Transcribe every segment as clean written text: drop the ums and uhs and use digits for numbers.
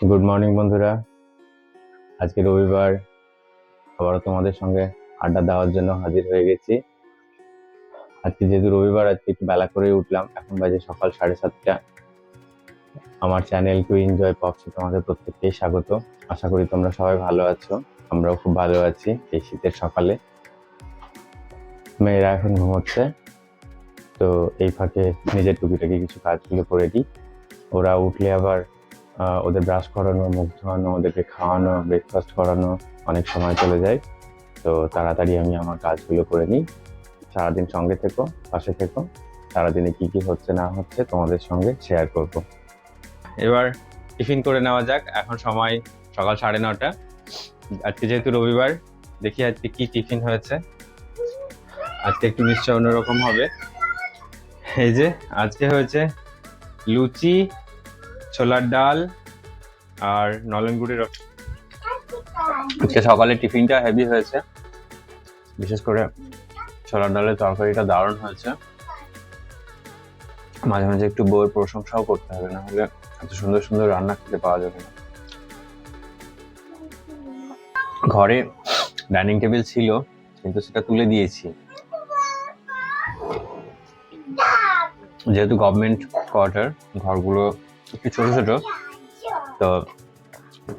Good morning বন্ধুরা। আজকে রবিবার, আবারও তোমাদের সঙ্গে আড্ডা দেওয়ার জন্য হাজির হয়ে গেছি। আজকে যেহেতু রবিবার, আজকে একটু বেলা করে উঠলাম। এখন বাজে সকাল 7:30। আমার চ্যানেল টু এনজয় পপসে তোমাদের প্রত্যেককেই স্বাগত। আশা করি তোমরা সবাই ভালো আছো। আমরাও খুব ভালো আছি এই শীতের সকালে। মেয়েরা এখন ঘুমোচ্ছে, তো এই ফাঁকে নিজের টুকিটাকি কিছু কাজগুলো করে দিই। ওরা উঠলে আবার ওদের ব্রাশ করানো, মুখ ধোয়ানো, ওদেরকে খাওয়ানো, ব্রেকফাস্ট করানো অনেক সময় চলে যায়। তো তাড়াতাড়ি আমি আমার কাজগুলো করে নিই। সারাদিন সঙ্গে থেকো, পাশে থেকো। সারাদিনে কি কি হচ্ছে না হচ্ছে তোমাদের সঙ্গে শেয়ার করব। এবার টিফিন করে নেওয়া যাক। এখন সময় সকাল 9:30। আজকে যেহেতু রবিবার, দেখি আজকে কি টিফিন হয়েছে। আজকে একটু নিশ্চয় অন্যরকম হবে। এই যে আজকে হয়েছে লুচি, ছোলার ডাল আর নলেন গুড়ের রস। আজকে সকালে টিফিনটা হেভি হয়েছে, বিশেষ করে ছোলার ডালের তরকারিটা দারুণ হয়েছে। মাঝে মাঝে একটু বউয়ের প্রশংসাও করতে হবে, না হলে এত সুন্দর সুন্দর রান্না খেতে পাওয়া যাবে না। ঘরে ডাইনিং টেবিল ছিল, কিন্তু সেটা তুলে দিয়েছি। যেহেতু গভর্নমেন্ট কোয়ার্টার, ঘরগুলো একটু ছোট ছোট, তো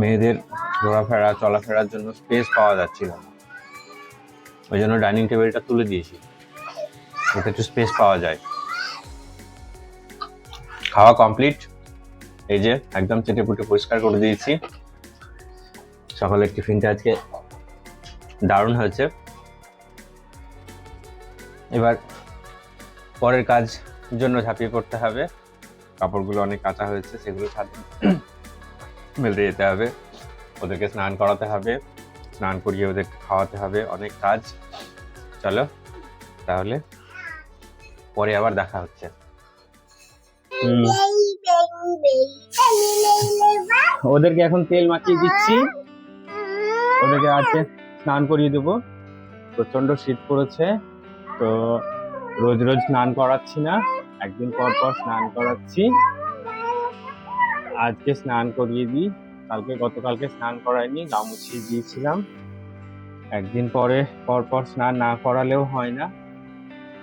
মেয়েদের ঘোরাফেরা চলাফেরার জন্য স্পেস পাওয়া যাচ্ছিল না। ওই জন্য ডাইনিং টেবিলটা তুলে দিয়েছি, যাতে একটু স্পেস পাওয়া যায়। খাওয়া কমপ্লিট। এই যে একদম চেটে পুটে পরিষ্কার করে দিয়েছি। সকালের টিফিনটা আজকে দারুণ হয়েছে। এবার পরের কাজ জন্য ঝাঁপিয়ে পড়তে হবে। কাপড়গুলো অনেক কাঁচা হয়েছে, সেগুলো ছাদে মেলতে যেতে হবে। ওদেরকে স্নান করাতে হবে, স্নান করিয়ে ওদেরকে খাওয়াতে হবে, অনেক কাজ। চলো তাহলে পরে আবার দেখা হচ্ছে। ওদেরকে এখন তেল মাখিয়ে দিচ্ছি, ওদেরকে আজকে স্নান করিয়ে দেবো। প্রচন্ড শীত পড়েছে, তো রোজ রোজ স্নান করাচ্ছি না, একদিন পর পর স্নান করাচ্ছি। আজকে স্নান করিয়ে দিই। গতকালকে স্নান করাইনি, গা মুছিয়ে দিয়েছিলাম। একদিন পর পর স্নান না করালেও হয় না,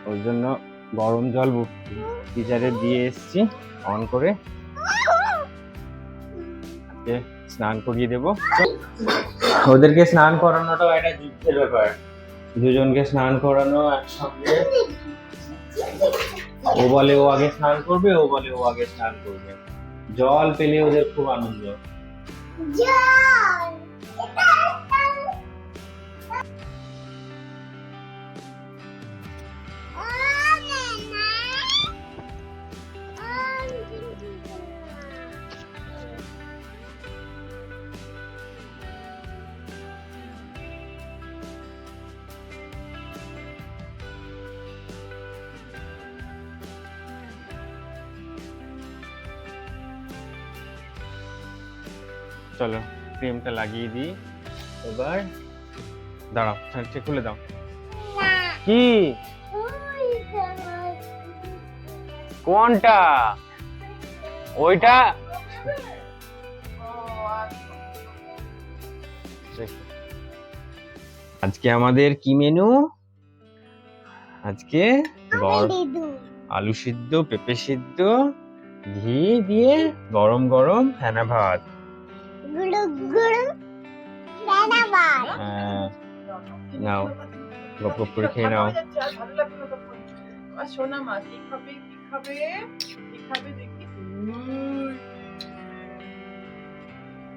ওর জন্য গরম জল গিজারে দিয়ে এসছি অন করে। আজকে স্নান করিয়ে দেবো। ওদেরকে স্নান করানোটাও একটা যুদ্ধের ব্যাপার। দুজনকে স্নান করানো একসঙ্গে। ও বলে ও আগে স্নান করবে, ও বলে ও আগে স্নান করবে। জল পেলে ওদের খুব আনন্দ। চলো ক্রিমটা লাগিয়ে দিই। এবার দাঁড়াও, খুলে দাও। কি কোনটা? ওইটা আজকে আমাদের কি মেনু? আজকে আলু সিদ্ধ, পেঁপে সিদ্ধ, ঘি দিয়ে গরম গরম ফেনা ভাত। নাও, গপ গপ করে খেয়ে নাও। সোনা মা কি খাবে, কি খাবে, কি খাবে দেখি,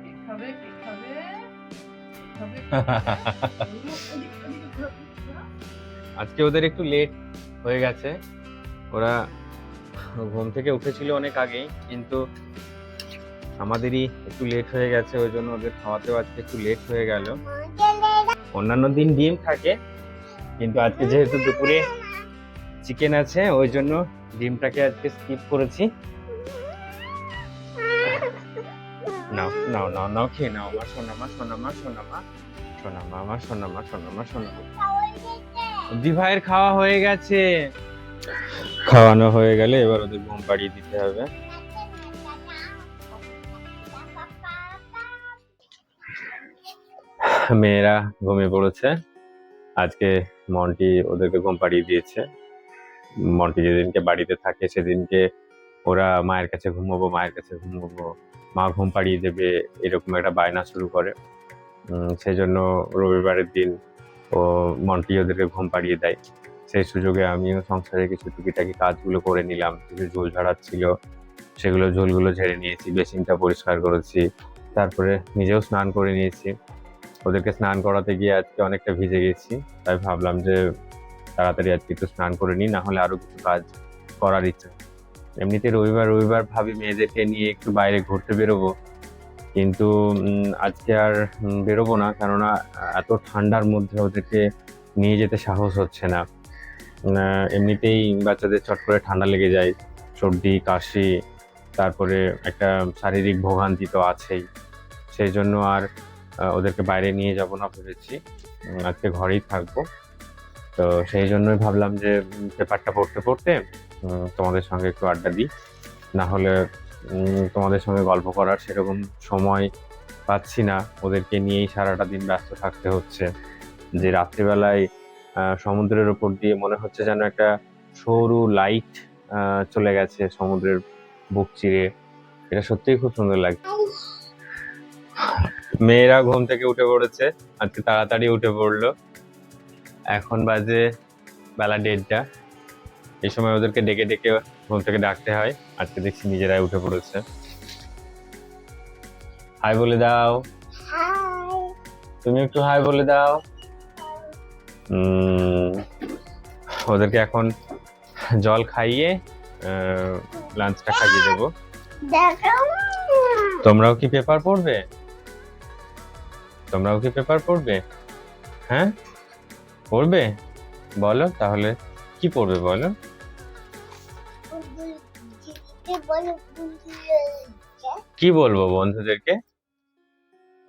কি খাবে, কি খাবে, আজকে ওদের একটু লেট হয়ে গেছে। ওরা ঘুম থেকে উঠেছিল অনেক আগেই, কিন্তু আমাদেরই একটু লেট হয়ে গেছে, ওই জন্য ওদের খাওয়াতেও আজকে একটু লেট হয়ে গেল। অন্যান্য দিন ডিম থাকে, কিন্তু আজকে যেহেতু দুপুরে চিকেন আছে, ওই জন্য ডিমটাকে আজকে স্কিপ করেছি। নাও নাও নাও নাও, খেয়ে নাও আমার সোনামা, সোনামা, সোনামা, সোনামা, আমার সোনামা, সোনামা, সোনামা। দিভাইয়ের খাওয়া হয়ে গেছে। খাওয়ানো হয়ে গেলে এবার ওদের ঘুম পাড়িয়ে দিতে হবে। মেয়েরা ঘুমিয়ে পড়েছে। আজকে মন্টি ওদেরকে ঘুম পাড়িয়ে দিয়েছে। মন্টি যেদিনকে বাড়িতে থাকে সেদিনকে ওরা মায়ের কাছে ঘুমোবো, মায়ের কাছে ঘুমোবো, মা ঘুম পাড়িয়ে দেবে, এরকম একটা বায়না শুরু করে। সেই জন্য রবিবারের দিন ও মন্টি ওদেরকে ঘুম পাড়িয়ে দেয়। সেই সুযোগে আমিও সংসারে কিছু টুকিটাকি কাজগুলো করে নিলাম। কিছু ঝোল ঝাড়ার ছিল, সেগুলো ঝোলগুলো ঝেড়ে নিয়েছি, বেসিনটা পরিষ্কার করেছি, তারপরে নিজেও স্নান করে নিয়েছি। ওদেরকে স্নান করাতে গিয়ে আজকে অনেকটা ভিজে গেছি, তাই ভাবলাম যে তাড়াতাড়ি আজকে একটু স্নান করে নিই, না হলে আরো কিছু কাজ করার ইচ্ছা। এমনিতে রবিবার রবিবার ভাবি মেয়েদেরকে নিয়ে একটু বাইরে ঘুরতে বেরোবো, কিন্তু আজকে আর বেরোবো না, কেননা এত ঠান্ডার মধ্যে ওদেরকে নিয়ে যেতে সাহস হচ্ছে না। এমনিতেই বাচ্চাদের চট করে ঠান্ডা লেগে যায়, সর্দি কাশি, তারপরে একটা শারীরিক ভোগান্তি তো আছেই। সেই জন্য আর ওদেরকে বাইরে নিয়ে যাব না ভেবেছি, আজকে ঘরেই থাকবো। তো সেই জন্যই ভাবলাম যে পেপারটা পড়তে পড়তে তোমাদের সঙ্গে একটু আড্ডা দিই, না হলে তোমাদের সঙ্গে গল্প করার সেরকম সময় পাচ্ছি না। ওদেরকে নিয়েই সারাটা দিন ব্যস্ত থাকতে হচ্ছে। যে রাত্রিবেলায় সমুদ্রের ওপর দিয়ে মনে হচ্ছে যেন একটা সরু লাইট চলে গেছে সমুদ্রের বুক চিরে। এটা সত্যিই খুব সুন্দর লাগছে। মেয়েরা ঘুম থেকে উঠে পড়েছে, আজকে তাড়াতাড়ি উঠে পড়লো। এখন বাজে বেলা 1:30। এই সময় ওদেরকে ডেকে ডেকে ঘুম থেকে ডাকতে হয়, আজকে দেখছি নিজেরাই উঠে পড়েছে। হাই বলে দাও, তুমি একটু হাই বলে দাও। ওদেরকে এখন জল খাইয়ে লাঞ্চটা খাইয়ে দেবো। তোমরাও কি পেপার পড়বে? তোমরাও কি পেপার পড়বে? হ্যাঁ, পড়বে? বলো তাহলে, কি পড়বে বলো? কি বলবো বন্ধুদেরকে?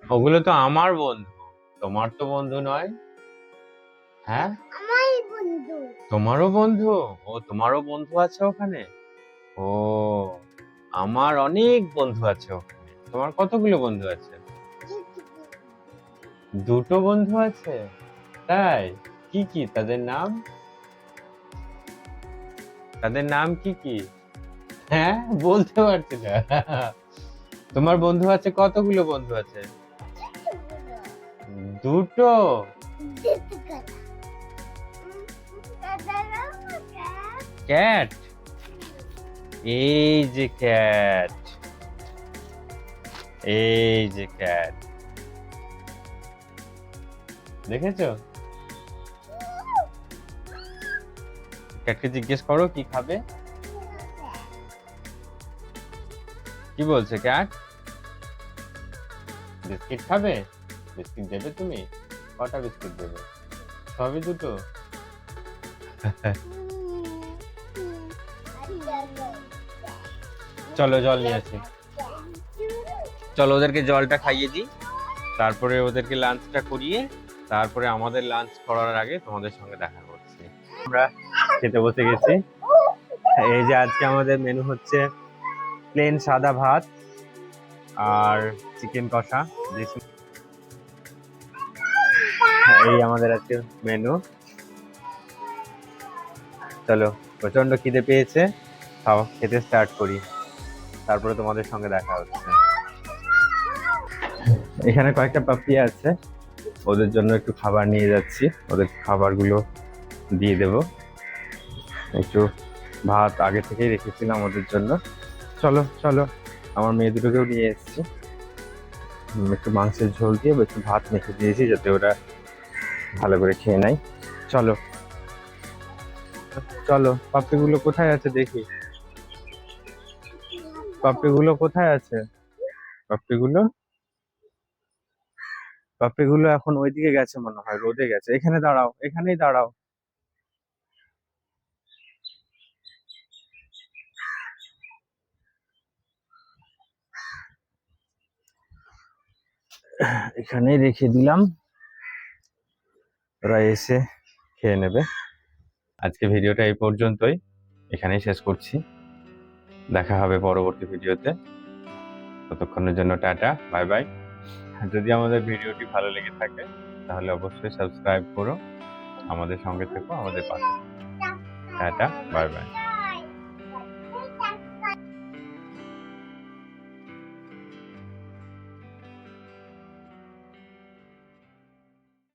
ওগুলো তো আমার বন্ধু, তোমার তো বন্ধু নয়। হ্যাঁ, তোমারও বন্ধু? ও, তোমারও বন্ধু আছে ওখানে? ও, আমার অনেক বন্ধু আছে ওখানে। তোমার কতগুলো বন্ধু আছে? দুটো বন্ধু আছে? তাই? কি কি তাদের নাম? তাদের নাম কি কি? হ্যাঁ, বলতে পারছি না। তোমার বন্ধু আছে, কতগুলো বন্ধু আছে? দুটো? ক্যাট? এই যে ক্যাট, এই যে ক্যাট, দেখেছো? ক্যাটকে জিজ্ঞেস করো কি খাবে। কি বলছে ক্যাট? বিস্কিট খাবে? বিস্কিট দেবে তুমি? কটা বিস্কিট দেবে? সবই দুটো? চলো জল নিয়ে আসি। চলো ওদেরকে জলটা খাইয়ে দিই, তারপরে ওদেরকে লাঞ্চটা করিয়ে, তারপরে আমাদের লাঞ্চ করার আগে তোমাদের সঙ্গে দেখা করছি। আমরা খেতে বসে গেছি। এই যে আজকে আমাদের মেনু হচ্ছে প্লেন সাদা ভাত আর চিকেন কষা। এই আমাদের আজকে মেনু। চলো, প্রচন্ড খিদে পেয়েছে, খাওয়া খেতে স্টার্ট করি, তারপরে তোমাদের সঙ্গে দেখা হচ্ছে। এখানে কয়েকটা পাপ্পি আছে, ওদের জন্য একটু খাবার নিয়ে যাচ্ছি, ওদের খাবারগুলো দিয়ে দেব। একটু ভাত আগে থেকেই রেখেছিলাম ওদের জন্য। চলো চলো, আমার মেয়ে দুটোকেও নিয়ে এসেছি। একটু মাংসের ঝোল দিয়ে একটু ভাত মেখে দিয়েছি যাতে ওরা ভালো করে খেয়ে নেয়। চলো চলো, পাপ্পিগুলো কোথায় আছে দেখি, পাপ্পিগুলো কোথায় আছে? পাপ্পিগুলো, পাপ্পিগুলো এখন ওইদিকে গেছে মনে হয়, রোদে গেছে। এখানে দাঁড়াও, এখানেই দাঁড়াও। এখানেই রেখে দিলাম, ওরা এসে খেয়ে নেবে। আজকে ভিডিওটা এই পর্যন্তই, এখানেই শেষ করছি। দেখা হবে পরবর্তী ভিডিওতে। ততক্ষণের জন্য টাটা, বাই বাই। যদি আমাদের ভিডিওটি ভালো লেগে থাকে তাহলে অবশ্যই সাবস্ক্রাইব করো, আমাদের সঙ্গে থেকো, আমাদের পাশে থেকো। Tata, bye bye.